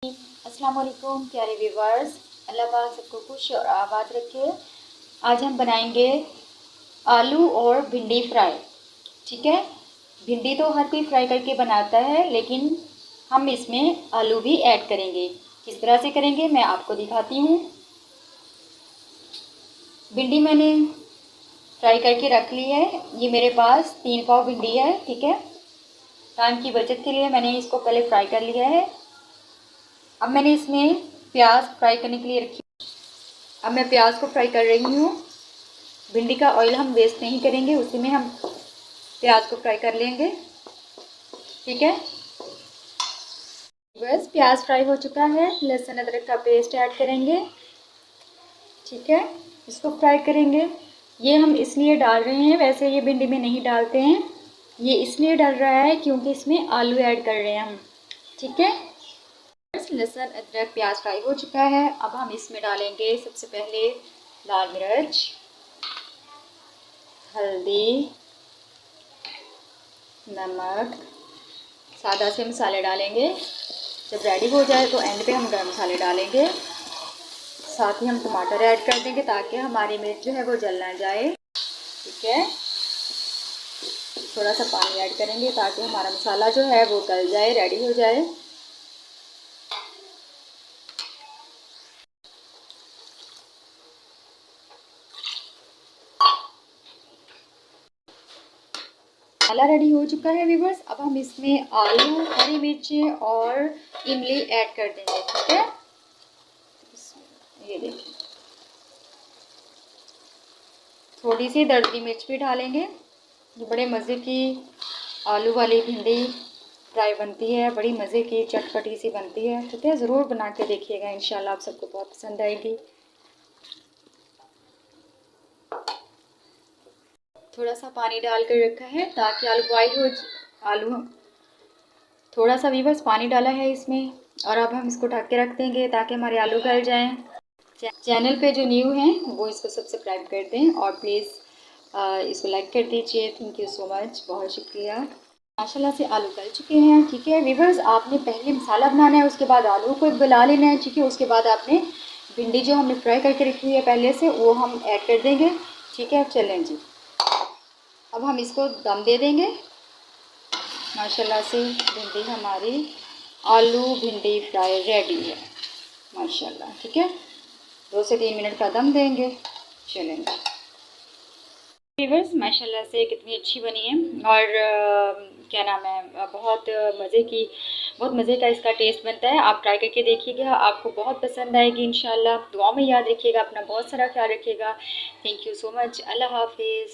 अस्सलाम वालेकुम प्यारे व्यूवर्स। अल्लाह पाक सबको खुश और आबाद रखे। आज हम बनाएंगे आलू और भिंडी फ्राई। ठीक है, भिंडी तो हर कोई फ्राई करके बनाता है, लेकिन हम इसमें आलू भी ऐड करेंगे। किस तरह से करेंगे मैं आपको दिखाती हूँ। भिंडी मैंने फ्राई करके रख ली है। ये मेरे पास 3 पाव भिंडी है। ठीक है, टाइम की बचत के लिए मैंने इसको पहले फ्राई कर लिया है। अब मैंने इसमें प्याज फ्राई करने के लिए रखी। अब मैं प्याज को फ्राई कर रही हूँ। भिंडी का ऑयल हम वेस्ट नहीं करेंगे, उसी में हम प्याज को फ्राई कर लेंगे। ठीक है, बस प्याज फ्राई हो चुका है। लहसुन अदरक का पेस्ट ऐड करेंगे। ठीक है, इसको फ्राई करेंगे। ये हम इसलिए डाल रहे हैं, वैसे ये भिंडी में नहीं डालते हैं। ये इसलिए डाल रहा है क्योंकि इसमें आलू ऐड कर रहे हैं हम। ठीक है, लहसुन अदरक प्याज फ्राई हो चुका है। अब हम इसमें डालेंगे सबसे पहले लाल मिर्च, हल्दी, नमक, सादा से मसाले डालेंगे। जब रेडी हो जाए तो एंड पे हम गरम मसाले डालेंगे। साथ ही हम टमाटर ऐड कर देंगे ताकि हमारी मिर्च जो है वो जल ना जाए। ठीक है, थोड़ा सा पानी ऐड करेंगे ताकि हमारा मसाला जो है वो गल जाए, रेडी हो जाए। मसाला रेडी हो चुका है व्यूवर्स। अब हम इसमें आलू, हरी मिर्चें और इमली ऐड कर देंगे। ठीक है, ये देखिए, थोड़ी सी दरदरी मिर्च भी डालेंगे। ये बड़े मज़े की आलू वाली भिंडी फ्राई बनती है, बड़ी मज़े की चटपटी सी बनती है। ठीक है, ज़रूर बना के देखिएगा, इंशाल्लाह आप सबको बहुत पसंद आएगी। थोड़ा सा पानी डाल कर रखा है ताकि आलू बॉयल हो। आलू थोड़ा सा व्यूवर्स पानी डाला है इसमें, और अब हम इसको ढक के रख देंगे ताकि हमारे आलू गल जाएं। चैनल पे जो न्यू हैं वो इसको सब्सक्राइब कर दें और प्लीज़ इसको लाइक कर दीजिए। थैंक यू सो मच, बहुत शुक्रिया। माशाल्लाह से आलू गल चुके हैं। ठीक है व्यूवर्स, आपने पहले मसाला बनाना है, उसके बाद आलू को गला लेना है। ठीक है, उसके बाद आपने भिंडी जो हमने फ्राई करके रखी हुई है पहले से, वो हम ऐड कर देंगे। ठीक है, चलें जी, अब हम इसको दम दे देंगे। माशाल्लाह से भिंडी हमारी आलू भिंडी फ्राई रेडी है माशाल्लाह। ठीक है, 2 से 3 मिनट का दम देंगे। चलेंगे व्यूअर्स, माशाल्लाह से कितनी अच्छी बनी है। और क्या नाम है, बहुत मज़े का इसका टेस्ट बनता है। आप ट्राई करके देखिएगा, आपको बहुत पसंद आएगी इंशाल्लाह। दुआ में याद रखिएगा, अपना बहुत सारा ख्याल रखिएगा। थैंक यू सो मच, अल्लाह हाफिज़।